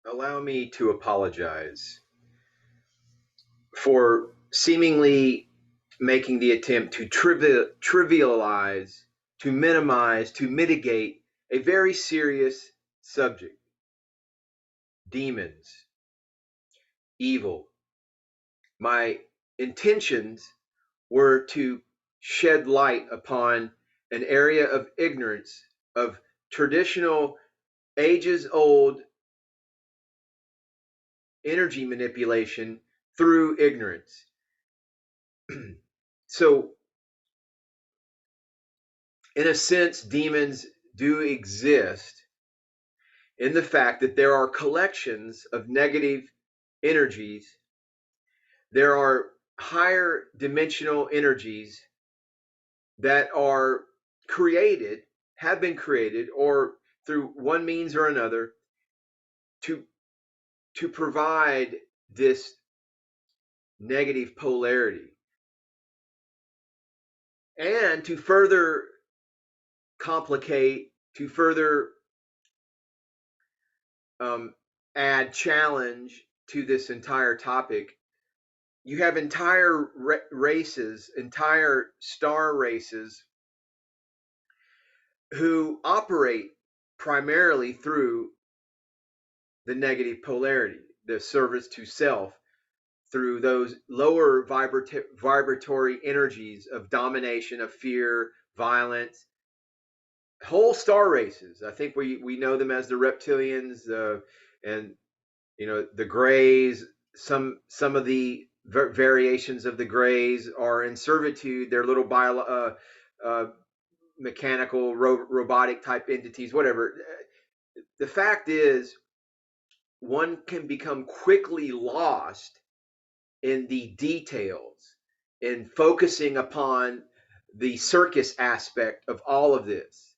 allow me to apologize for seemingly making the attempt to trivialize, to minimize, to mitigate a very serious subject: demons, evil. My intentions were to shed light upon an area of ignorance, of traditional, ages old energy manipulation through ignorance. So, in a sense, demons do exist in the fact that there are collections of negative energies. There are higher dimensional energies that are created, have been created, or through one means or another, to provide this negative polarity, and to further complicate, to further add challenge to this entire topic. You have entire races, entire star races, who operate primarily through the negative polarity, the service to self, through those lower vibratory energies of domination, of fear, violence. Whole star races. I think we know them as the reptilians, and the grays. Some of the variations of the grays are in servitude. They're little mechanical, robotic type entities, whatever. The fact is, one can become quickly lost in the details, in focusing upon the circus aspect of all of this.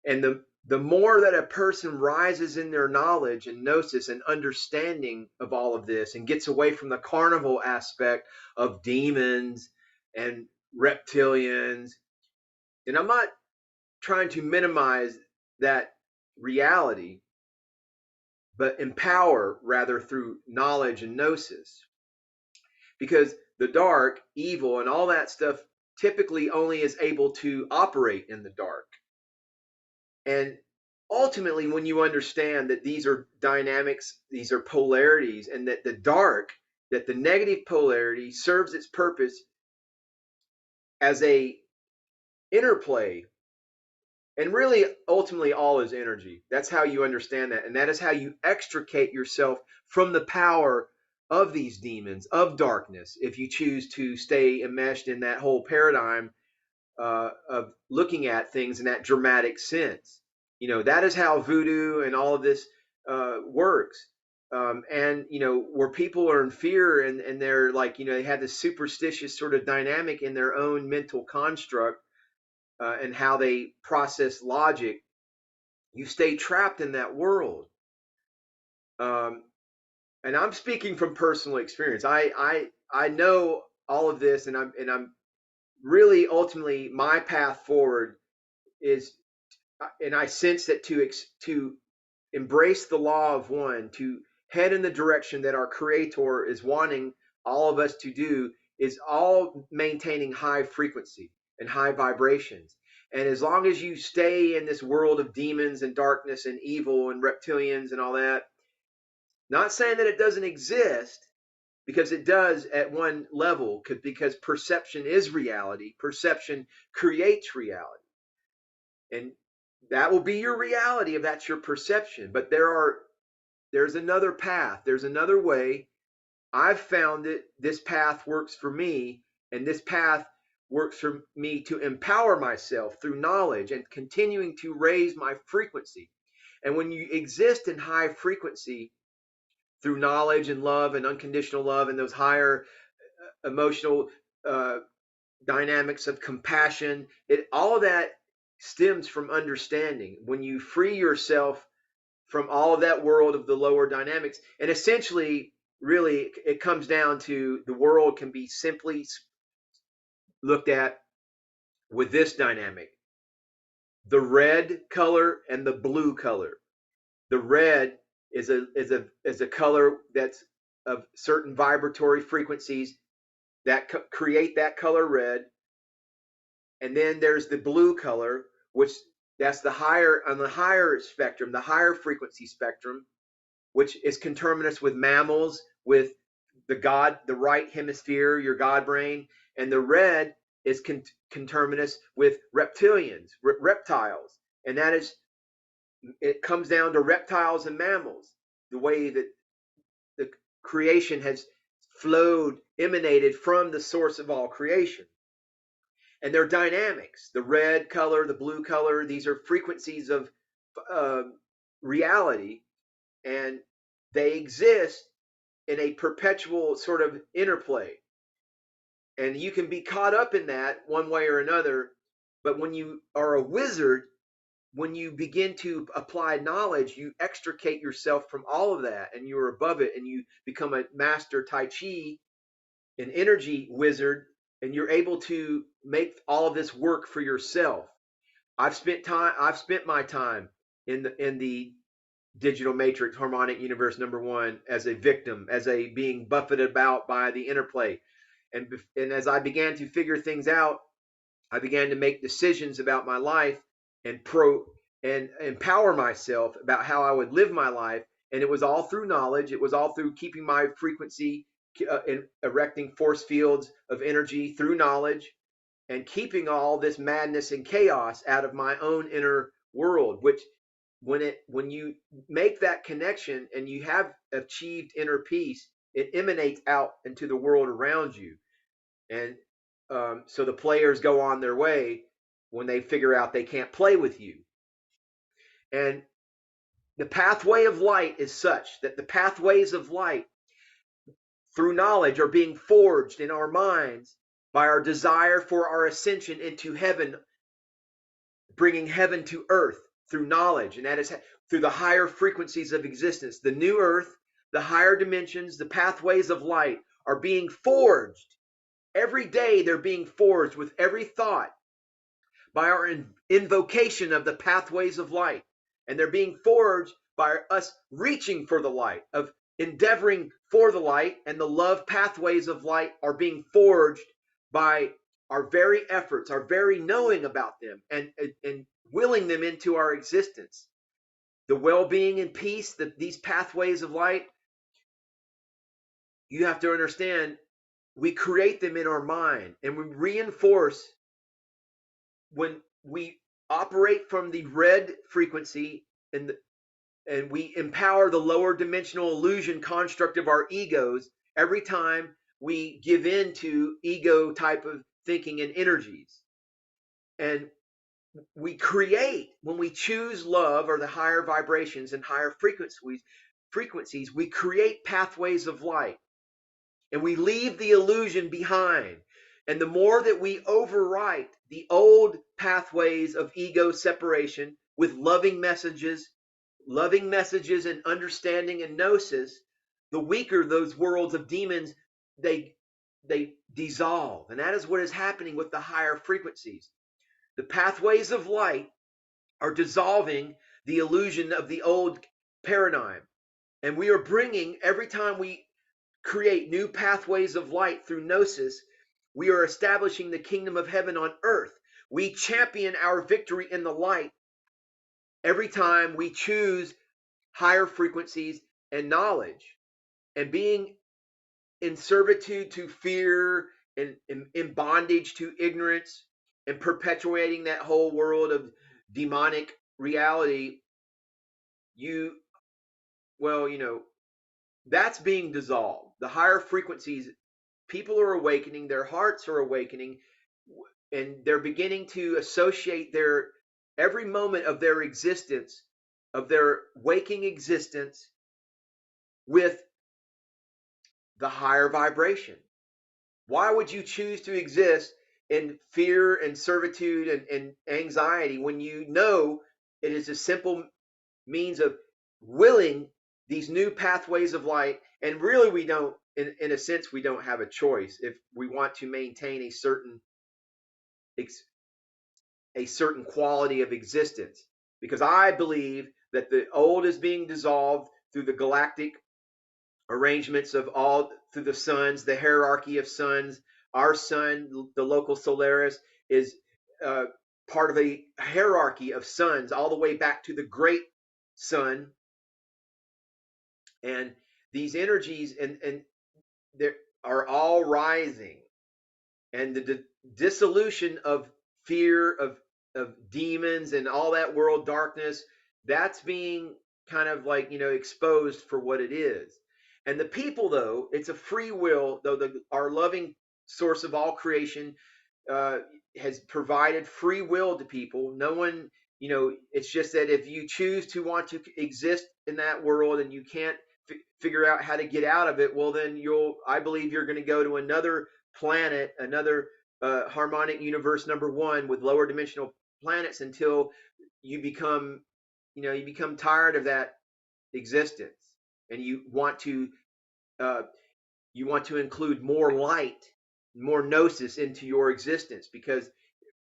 And the more that a person rises in their knowledge and gnosis and understanding of all of this, and gets away from the carnival aspect of demons and reptilians, and I'm not trying to minimize that reality, but empower rather through knowledge and gnosis. Because the dark, evil, and all that stuff typically only is able to operate in the dark. And ultimately, when you understand that these are dynamics, these are polarities, and that the dark, that the negative polarity serves its purpose as a interplay, and really ultimately all is energy. That's how you understand that, and that is how you extricate yourself from the power of these demons of darkness, if you choose to stay enmeshed in that whole paradigm of looking at things in that dramatic sense. That is how voodoo and all of this works. And where people are in fear, and they're like, they have this superstitious sort of dynamic in their own mental construct, and how they process logic, you stay trapped in that world. Um, and I'm speaking from personal experience. I know all of this, and I'm really, ultimately, my path forward is, and I sense that to embrace the law of one, to head in the direction that our Creator is wanting all of us to do, is all maintaining high frequency and high vibrations. And as long as you stay in this world of demons and darkness and evil and reptilians and all that, not saying that it doesn't exist, because it does at one level, because perception is reality. Perception creates reality. And that will be your reality if that's your perception. But there's another path. There's another way. I've found it. This path works for me, and this path works for me to empower myself through knowledge and continuing to raise my frequency. And when you exist in high frequency through knowledge and love and unconditional love, and those higher emotional uh, dynamics of compassion, all of that stems from understanding. When you free yourself from all of that world of the lower dynamics, and essentially, really, it comes down to, the world can be simply looked at with this dynamic: the red color and the blue color. The red is a color that's of certain vibratory frequencies that create that color red. And then there's the blue color, which that's the higher on the higher spectrum, the higher frequency spectrum, which is conterminous with mammals, with the right hemisphere, your God brain, and the red is conterminous with reptilians, reptiles, and that is it comes down to reptiles and mammals, the way that the creation has flowed, emanated from the source of all creation. And their dynamics, the red color, the blue color, these are frequencies of uh, reality, and they exist in a perpetual sort of interplay. And you can be caught up in that one way or another. But when you are a wizard, when you begin to apply knowledge, you extricate yourself from all of that and you're above it and you become a master Tai Chi, an energy wizard, and you're able to make all of this work for yourself. I've spent my time in the digital matrix harmonic universe #1 as a victim, as a being buffeted about by the interplay. And as I began to figure things out, I began to make decisions about my life and empower myself about how I would live my life. And it was all through knowledge. It was all through keeping my frequency and erecting force fields of energy through knowledge and keeping all this madness and chaos out of my own inner world, which when you make that connection and you have achieved inner peace, it emanates out into the world around you. And so the players go on their way when they figure out they can't play with you. And the pathway of light is such that the pathways of light through knowledge are being forged in our minds by our desire for our ascension into heaven, bringing heaven to earth through knowledge. And that is through the higher frequencies of existence. The new earth, the higher dimensions, the pathways of light are being forged. Every day they're being forged with every thought by our invocation of the pathways of light. And they're being forged by us reaching for the light, of endeavoring for the light, and the love pathways of light are being forged by our very efforts, our very knowing about them, and willing them into our existence. The well-being and peace that these pathways of light, you have to understand, we create them in our mind, and we reinforce when we operate from the red frequency and we empower the lower dimensional illusion construct of our egos every time we give in to ego type of thinking and energies. And we create, when we choose love or the higher vibrations and higher frequencies, we create pathways of light and we leave the illusion behind. And the more that we overwrite the old pathways of ego separation with loving messages and understanding and gnosis, the weaker those worlds of demons they dissolve. And that is what is happening with the higher frequencies. The pathways of light are dissolving the illusion of the old paradigm. And we are bringing, every time we create new pathways of light through gnosis, we are establishing the kingdom of heaven on earth. We champion our victory in the light every time we choose higher frequencies and knowledge. And being in servitude to fear and in bondage to ignorance and perpetuating that whole world of demonic reality, that's being dissolved. The higher frequencies, people are awakening, their hearts are awakening, and they're beginning to associate every moment of their existence, of their waking existence, with the higher vibration. Why would you choose to exist in fear and servitude and anxiety when you know it is a simple means of willing these new pathways of light? And really, we don't, in a sense, we don't have a choice if we want to maintain a certain quality of existence. Because I believe that the old is being dissolved, through the galactic arrangements of all through the suns, the hierarchy of suns. Our sun, the local Solaris, is uh, part of a hierarchy of suns all the way back to the great sun. And these energies and they are all rising, and the dissolution of fear of demons and all that world darkness, that's being kind of like, exposed for what it is. And the people, though, it's a free will, though our loving source of all creation uh, has provided free will to people. No one, it's just that if you choose to want to exist in that world and you can't figure out how to get out of it, well, then I believe you're going to go to another planet, another harmonic universe number one with lower dimensional planets until you become, you become tired of that existence, and uh, you want to include more light, more gnosis into your existence, because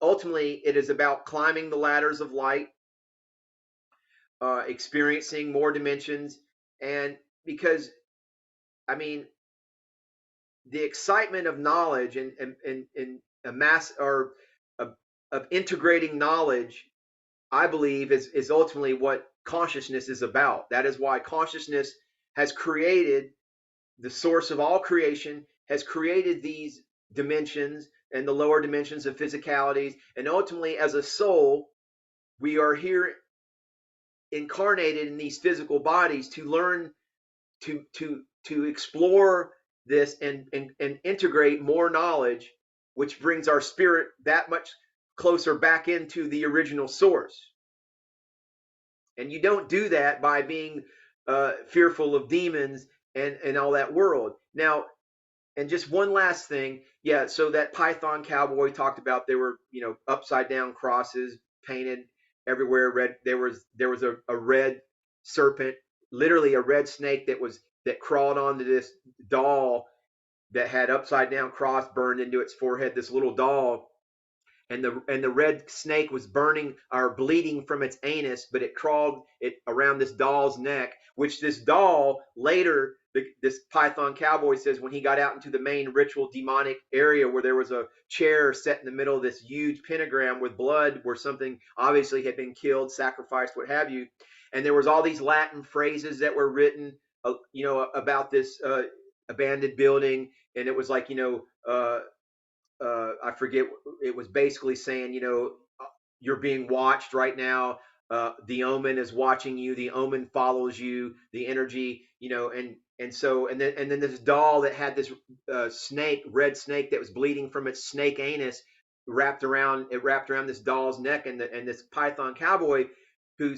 ultimately it is about climbing the ladders of light, experiencing more dimensions, and because I mean the excitement of knowledge and a mass or of integrating knowledge, I believe is ultimately what consciousness is about. That is why consciousness has created the source of all creation, has created these dimensions and the lower dimensions of physicalities, and ultimately as a soul we are here incarnated in these physical bodies to learn to explore this and integrate more knowledge, which brings our spirit that much closer back into the original source. And you don't do that by being fearful of demons and all that world. Now, and just one last thing, yeah. So that Python cowboy talked about, there were upside down crosses painted everywhere. Red. There was a red serpent, literally a red snake that crawled onto this doll that had upside down cross burned into its forehead. This little doll, and the red snake was burning or bleeding from its anus, but it crawled it around this doll's neck, which this doll later, this Python cowboy says, when he got out into the main ritual demonic area where there was a chair set in the middle of this huge pentagram with blood where something obviously had been killed, sacrificed, what have you, and there was all these Latin phrases that were written about this abandoned building, and it was like, I forget. It was basically saying, you're being watched right now. The omen is watching you. The omen follows you. The energy, and then this doll that had this red snake that was bleeding from its snake anus wrapped around this doll's neck, and this Python cowboy, who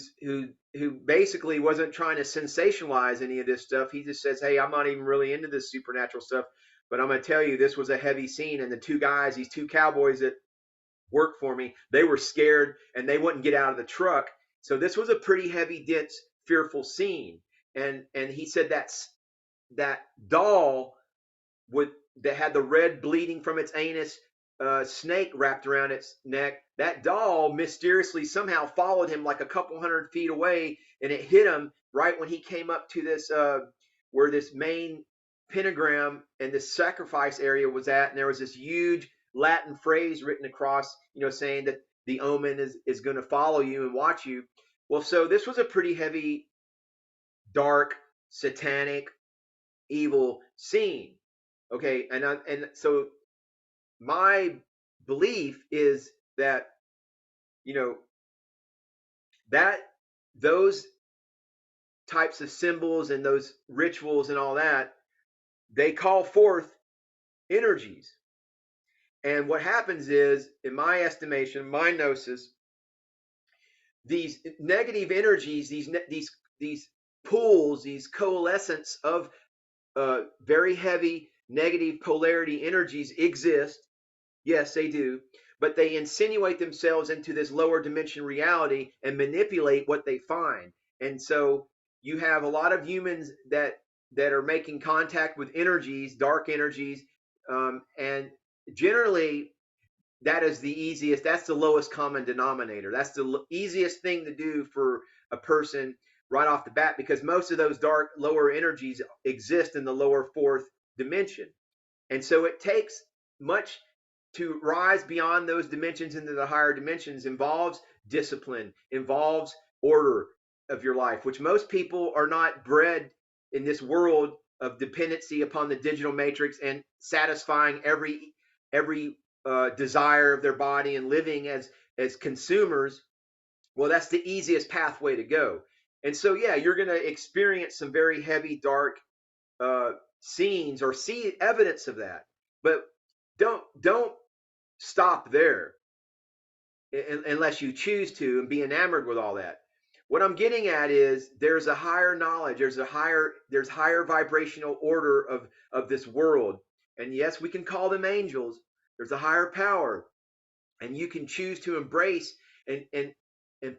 basically wasn't trying to sensationalize any of this stuff. He just says, hey, I'm not even really into this supernatural stuff. But I'm going to tell you, this was a heavy scene, and the two guys, these two cowboys that worked for me, they were scared and they wouldn't get out of the truck. So this was a pretty heavy, dense, fearful scene. And he said that doll that had the red bleeding from its anus snake wrapped around its neck. That doll mysteriously somehow followed him like a couple 100 feet away, and it hit him right when he came up to this where this main pentagram and this sacrifice area was at, and there was this huge Latin phrase written across, saying that the omen is going to follow you and watch you. Well, so this was a pretty heavy, dark, satanic, evil scene. Okay, and so my belief is that you know that those types of symbols and those rituals and all that, they call forth energies. And what happens is, in my estimation, my gnosis, these negative energies, these pools, these coalescence of very heavy negative polarity energies exist. Yes, they do. But they insinuate themselves into this lower dimension reality and manipulate what they find. And so you have a lot of humans that are making contact with energies, dark energies, and generally that is the easiest. That's the lowest common denominator. That's the easiest thing to do for a person right off the bat, because most of those dark lower energies exist in the lower fourth dimension. And so it takes much to rise beyond those dimensions into the higher dimensions, involves discipline, involves order of your life, which most people are not bred in this world of dependency upon the digital matrix and satisfying every desire of their body and living as consumers. Well, that's the easiest pathway to go. And so, yeah, you're going to experience some very heavy, dark scenes or see evidence of that. But don't stop there unless you choose to and be enamored with all that. What I'm getting at is there's a higher knowledge, there's higher vibrational order of this world. And yes, we can call them angels. There's a higher power, and you can choose to embrace and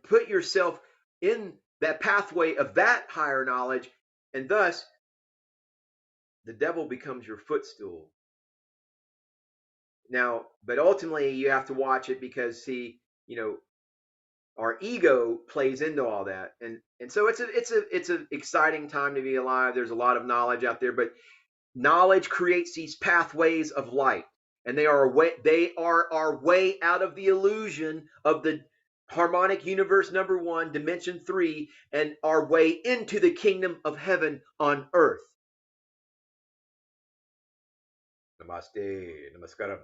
put yourself in that pathway of that higher knowledge, and thus the devil becomes your footstool. Now, but ultimately you have to watch it, because see, our ego plays into all that, and so it's an exciting time to be alive. There's a lot of knowledge out there, but knowledge creates these pathways of light, and they are our way out of the illusion of the harmonic universe number 1, dimension 3, and our way into the kingdom of heaven on earth. Namaste, namaskaram.